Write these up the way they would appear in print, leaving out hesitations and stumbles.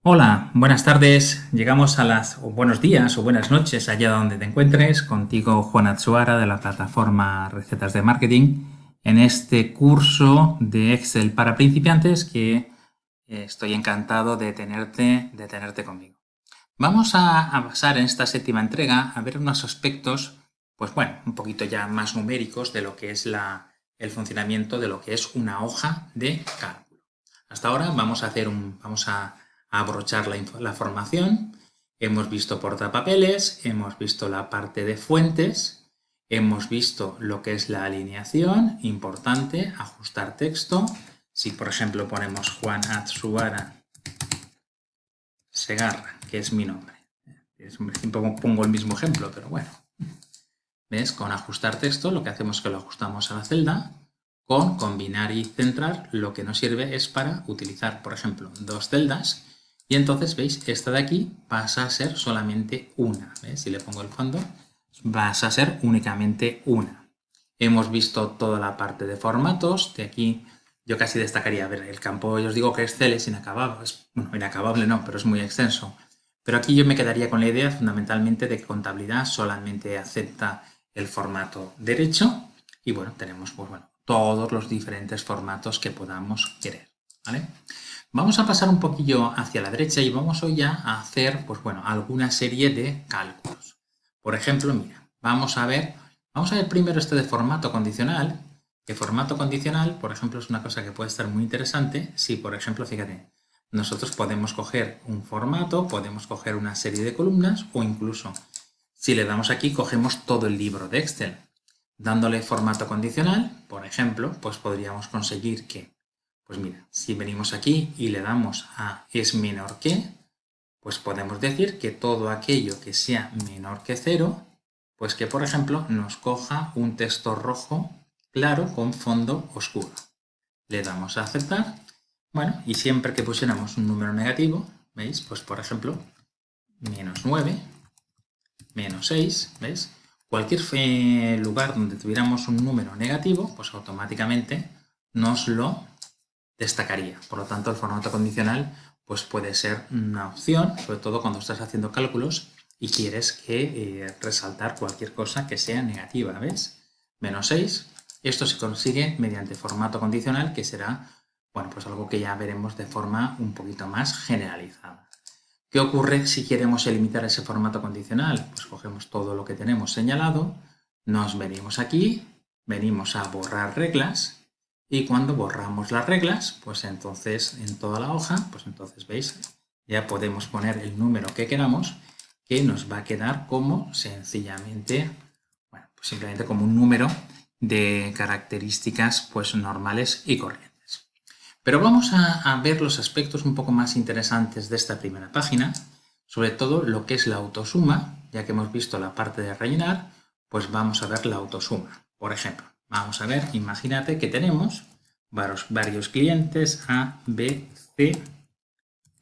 Hola, buenas tardes. Llegamos a o buenos días o buenas noches allá donde te encuentres. Contigo Juan Atsuara de la plataforma Recetas de Marketing en este curso de Excel para principiantes que estoy encantado de tenerte conmigo. Vamos a pasar en esta séptima entrega a ver unos aspectos, pues bueno, un poquito ya más numéricos de lo que es el funcionamiento de lo que es una hoja de cálculo. Hasta ahora vamos a abrochar la formación. Hemos visto portapapeles, hemos visto la parte de fuentes, hemos visto lo que es la alineación, importante, ajustar texto. Si por ejemplo ponemos Juan Atsuara Segarra, que es mi nombre. Siempre pongo el mismo ejemplo, pero bueno. ¿Ves? Con ajustar texto lo que hacemos es que lo ajustamos a la celda. Con combinar y centrar lo que nos sirve es para utilizar, por ejemplo, dos celdas. Y entonces, ¿veis? Esta de aquí pasa a ser solamente una. ¿Ves? Si le pongo el fondo, pasa a ser únicamente una. Hemos visto toda la parte de formatos. De aquí yo casi destacaría, a ver, el campo, yo os digo que Excel es inacabable. Bueno, inacabable no, pero es muy extenso. Pero aquí yo me quedaría con la idea fundamentalmente de que contabilidad solamente acepta el formato derecho y bueno, tenemos pues, bueno, todos los diferentes formatos que podamos querer. ¿Vale? Vamos a pasar un poquillo hacia la derecha y vamos hoy ya a hacer pues, bueno, alguna serie de cálculos. Por ejemplo, mira, vamos a ver primero este de formato condicional. Que formato condicional, por ejemplo, es una cosa que puede estar muy interesante si, por ejemplo, fíjate, nosotros podemos coger un formato, podemos coger una serie de columnas o incluso si le damos aquí cogemos todo el libro de Excel. Dándole formato condicional, por ejemplo, pues podríamos conseguir que, pues mira, si venimos aquí y le damos a es menor que, pues podemos decir que todo aquello que sea menor que 0, pues que por ejemplo nos coja un texto rojo claro con fondo oscuro. Le damos a aceptar. Bueno, y siempre que pusiéramos un número negativo, ¿veis? Pues por ejemplo, menos 9, menos 6, ¿veis? Cualquier lugar donde tuviéramos un número negativo, pues automáticamente nos lo destacaría. Por lo tanto, el formato condicional pues puede ser una opción, sobre todo cuando estás haciendo cálculos y quieres resaltar cualquier cosa que sea negativa, ¿ves? Menos 6. Esto se consigue mediante formato condicional, que será, bueno, pues algo que ya veremos de forma un poquito más generalizada. ¿Qué ocurre si queremos eliminar ese formato condicional? Pues cogemos todo lo que tenemos señalado, nos venimos aquí, venimos a borrar reglas y cuando borramos las reglas, pues entonces en toda la hoja, pues entonces veis, ya podemos poner el número que queramos que nos va a quedar como sencillamente, bueno, pues simplemente como un número de características pues normales y corrientes. Pero vamos a ver los aspectos un poco más interesantes de esta primera página, sobre todo lo que es la autosuma, ya que hemos visto la parte de rellenar, pues vamos a ver la autosuma. Por ejemplo, vamos a ver, imagínate que tenemos varios clientes A, B, C,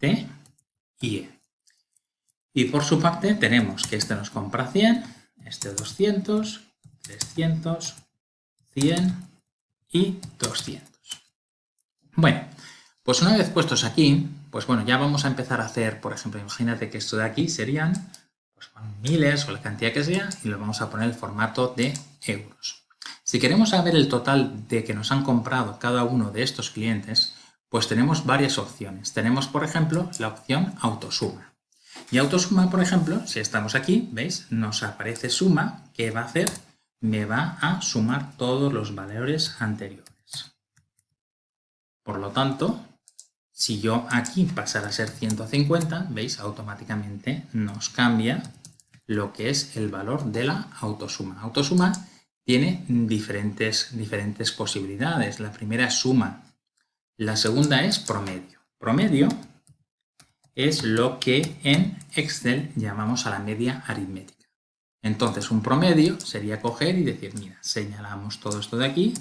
D y E. Y por su parte tenemos que este nos compra 100, este 200, 300, 100 y 200. Bueno, pues una vez puestos aquí, pues bueno, ya vamos a empezar a hacer, por ejemplo, imagínate que esto de aquí serían pues, miles o la cantidad que sea y lo vamos a poner el formato de euros. Si queremos saber el total de que nos han comprado cada uno de estos clientes, pues tenemos varias opciones. Tenemos, por ejemplo, la opción autosuma. Y autosuma, por ejemplo, si estamos aquí, ¿veis? Nos aparece suma, ¿qué va a hacer? Me va a sumar todos los valores anteriores. Por lo tanto, si yo aquí pasara a ser 150, ¿veis? Automáticamente nos cambia lo que es el valor de la autosuma. Autosuma tiene diferentes posibilidades. La primera es suma. La segunda es promedio. Promedio es lo que en Excel llamamos a la media aritmética. Entonces, un promedio sería coger y decir, mira, señalamos todo esto de aquí.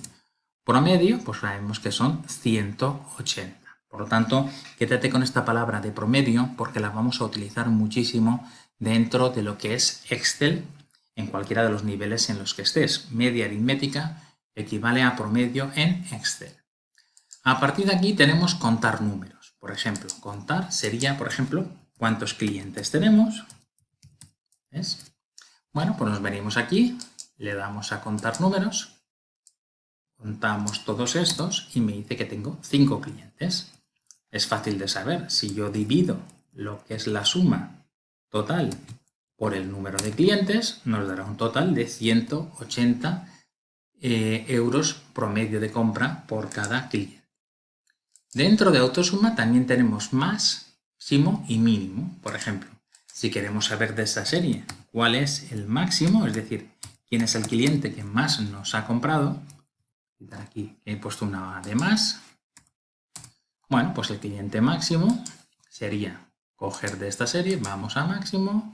Promedio, pues sabemos que son 180. Por lo tanto, quédate con esta palabra de promedio porque la vamos a utilizar muchísimo dentro de lo que es Excel en cualquiera de los niveles en los que estés. Media aritmética equivale a promedio en Excel. A partir de aquí tenemos contar números. Por ejemplo, contar sería, por ejemplo, cuántos clientes tenemos. ¿Ves? Bueno, pues nos venimos aquí, le damos a contar números, contamos todos estos y me dice que tengo 5 clientes. Es fácil de saber, si yo divido lo que es la suma total por el número de clientes, nos dará un total de 180 euros promedio de compra por cada cliente. Dentro de autosuma también tenemos máximo y mínimo. Por ejemplo, si queremos saber de esta serie cuál es el máximo, es decir, quién es el cliente que más nos ha comprado, aquí he puesto una de más. Bueno, pues el cliente máximo sería coger de esta serie, vamos a máximo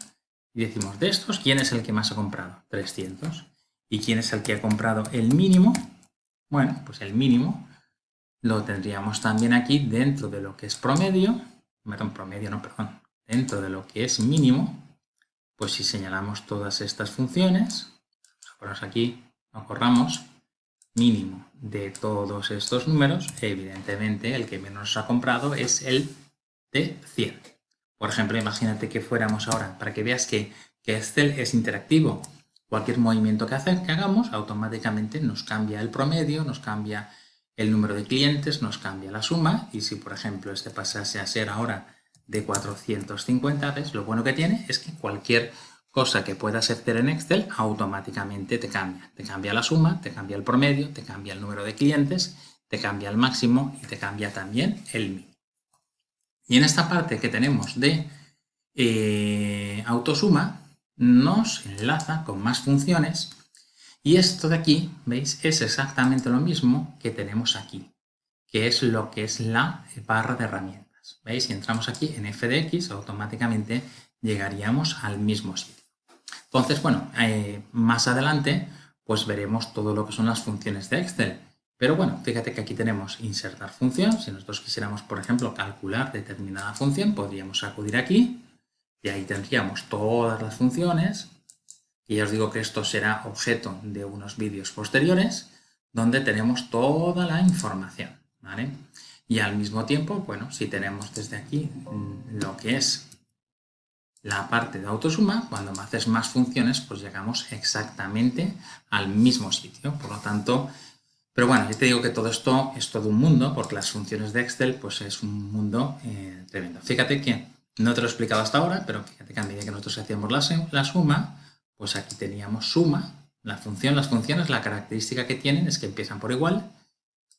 y decimos de estos, ¿quién es el que más ha comprado? 300. ¿Y quién es el que ha comprado el mínimo? Bueno, pues el mínimo lo tendríamos también aquí dentro de lo que es promedio, dentro de lo que es mínimo, pues si señalamos todas estas funciones, ponemos aquí, no corramos, mínimo de todos estos números, evidentemente el que menos ha comprado es el de 100. Por ejemplo, imagínate que fuéramos ahora, para que veas que Excel es interactivo. Cualquier movimiento que hagamos, automáticamente nos cambia el promedio, nos cambia el número de clientes, nos cambia la suma. Y si, por ejemplo, este pasase a ser ahora de 450, ¿ves? Lo bueno que tiene es que cualquier cosa que puedas hacer en Excel automáticamente te cambia. Te cambia la suma, te cambia el promedio, te cambia el número de clientes, te cambia el máximo y te cambia también el mínimo. Y en esta parte que tenemos de autosuma, nos enlaza con más funciones y esto de aquí, ¿veis? Es exactamente lo mismo que tenemos aquí, que es lo que es la barra de herramientas. ¿Veis? Si entramos aquí en f de x, automáticamente llegaríamos al mismo sitio. Entonces, bueno, más adelante pues veremos todo lo que son las funciones de Excel. Pero bueno, fíjate que aquí tenemos insertar función. Si nosotros quisiéramos, por ejemplo, calcular determinada función, podríamos acudir aquí y ahí tendríamos todas las funciones. Y ya os digo que esto será objeto de unos vídeos posteriores donde tenemos toda la información, ¿vale? Y al mismo tiempo, bueno, si tenemos desde aquí lo que es la parte de autosuma, cuando me haces más funciones, pues llegamos exactamente al mismo sitio. Por lo tanto, pero bueno, yo te digo que todo esto es todo un mundo, porque las funciones de Excel pues es un mundo tremendo. Fíjate que no te lo he explicado hasta ahora, pero fíjate que a medida que nosotros hacíamos la suma, pues aquí teníamos suma, la función, las funciones, la característica que tienen es que empiezan por igual,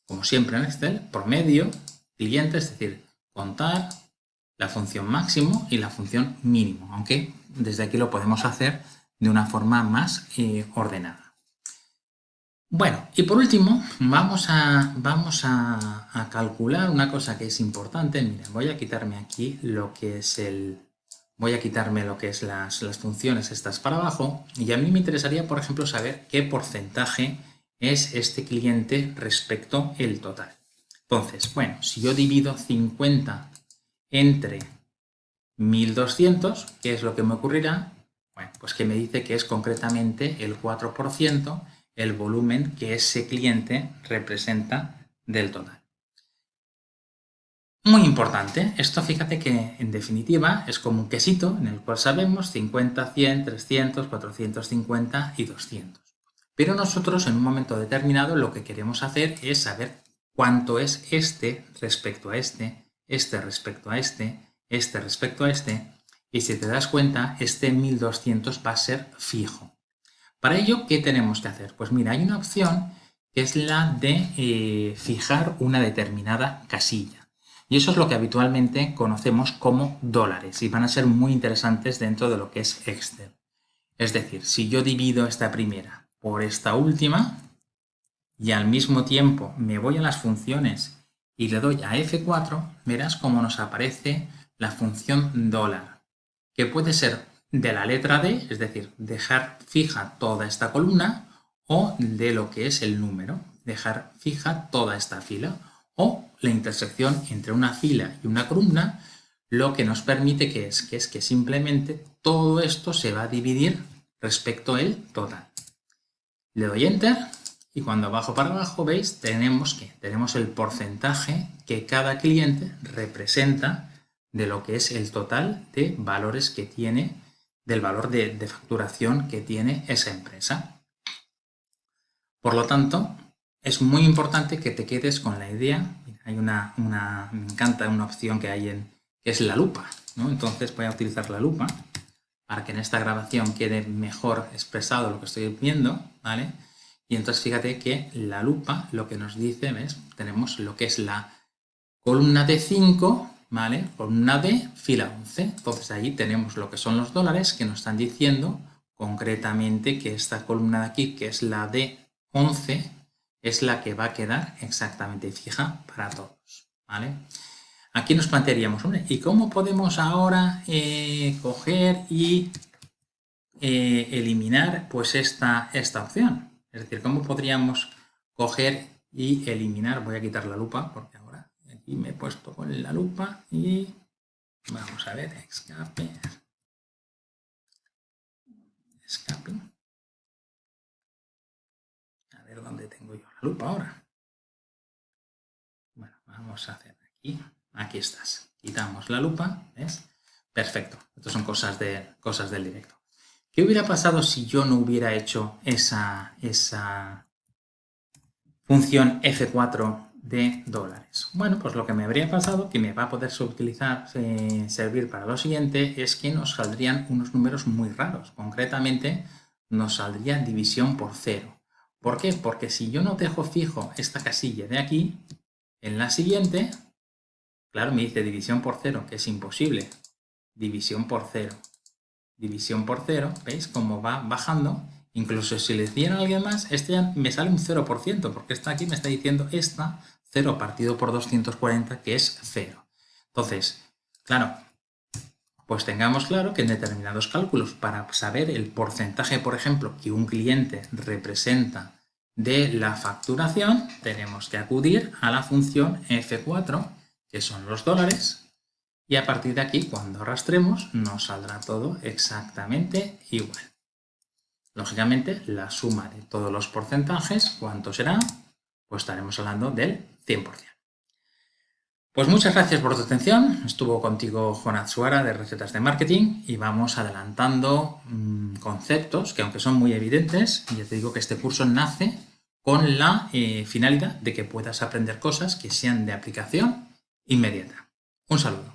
como siempre en Excel, promedio, cliente, es decir, contar, la función máximo y la función mínimo, aunque desde aquí lo podemos hacer de una forma más ordenada. Bueno, y por último vamos a calcular una cosa que es importante. Miren, voy a quitarme aquí lo que es voy a quitarme lo que es las funciones estas para abajo y a mí me interesaría, por ejemplo, saber qué porcentaje es este cliente respecto el total. Entonces, bueno, si yo divido 50 entre 1200, ¿qué es lo que me ocurrirá? Bueno, pues que me dice que es concretamente el 4% el volumen que ese cliente representa del total. Muy importante, esto fíjate que en definitiva es como un quesito en el cual sabemos 50, 100, 300, 450 y 200. Pero nosotros en un momento determinado lo que queremos hacer es saber cuánto es este respecto a este respecto a este respecto a este, y si te das cuenta, este 1200 va a ser fijo. Para ello, ¿qué tenemos que hacer? Pues mira, hay una opción que es la de fijar una determinada casilla. Y eso es lo que habitualmente conocemos como dólares y van a ser muy interesantes dentro de lo que es Excel. Es decir, si yo divido esta primera por esta última y al mismo tiempo me voy a las funciones y le doy a F4, verás cómo nos aparece la función dólar, que puede ser de la letra D, es decir, dejar fija toda esta columna, o de lo que es el número, dejar fija toda esta fila, o la intersección entre una fila y una columna, lo que nos permite que es que simplemente todo esto se va a dividir respecto al total. Le doy Enter Y cuando bajo para abajo, ¿veis? Tenemos el porcentaje que cada cliente representa de lo que es el total de valores que tiene, del valor de facturación que tiene esa empresa. Por lo tanto, es muy importante que te quedes con la idea. Hay me encanta una opción que hay que es la lupa, ¿no? Entonces voy a utilizar la lupa para que en esta grabación quede mejor expresado lo que estoy viendo, ¿vale? Y entonces fíjate que la lupa lo que nos dice, ¿ves? Tenemos lo que es la columna D5, ¿vale? Columna D, fila 11. Entonces ahí tenemos lo que son los dólares que nos están diciendo concretamente que esta columna de aquí, que es la D11, es la que va a quedar exactamente fija para todos, ¿vale? Aquí nos plantearíamos, hombre, ¿y cómo podemos ahora coger y eliminar pues esta opción? Es decir, ¿cómo podríamos coger y eliminar? Voy a quitar la lupa porque ahora aquí me he puesto con la lupa y vamos a ver, escape. A ver dónde tengo yo la lupa ahora. Bueno, vamos a hacer aquí estás. Quitamos la lupa, ¿ves? Perfecto. Estas son cosas del directo. ¿Qué hubiera pasado si yo no hubiera hecho esa función F4 de dólares? Bueno, pues lo que me habría pasado, que me va a poder servir para lo siguiente, es que nos saldrían unos números muy raros. Concretamente, nos saldría división por 0. ¿Por qué? Porque si yo no dejo fijo esta casilla de aquí, en la siguiente, claro, me dice división por 0, que es imposible. División por 0. División por 0, ¿veis cómo va bajando? Incluso si le diera a alguien más, este ya me sale un 0%, porque esta aquí me está diciendo 0 partido por 240, que es 0. Entonces, claro, pues tengamos claro que en determinados cálculos, para saber el porcentaje, por ejemplo, que un cliente representa de la facturación, tenemos que acudir a la función F4, que son los dólares, y a partir de aquí, cuando arrastremos, nos saldrá todo exactamente igual. Lógicamente, la suma de todos los porcentajes, ¿cuánto será? Pues estaremos hablando del 100%. Pues muchas gracias por tu atención. Estuvo contigo Juan Atsuara de Recetas de Marketing y vamos adelantando conceptos que, aunque son muy evidentes, ya te digo que este curso nace con la finalidad de que puedas aprender cosas que sean de aplicación inmediata. Un saludo.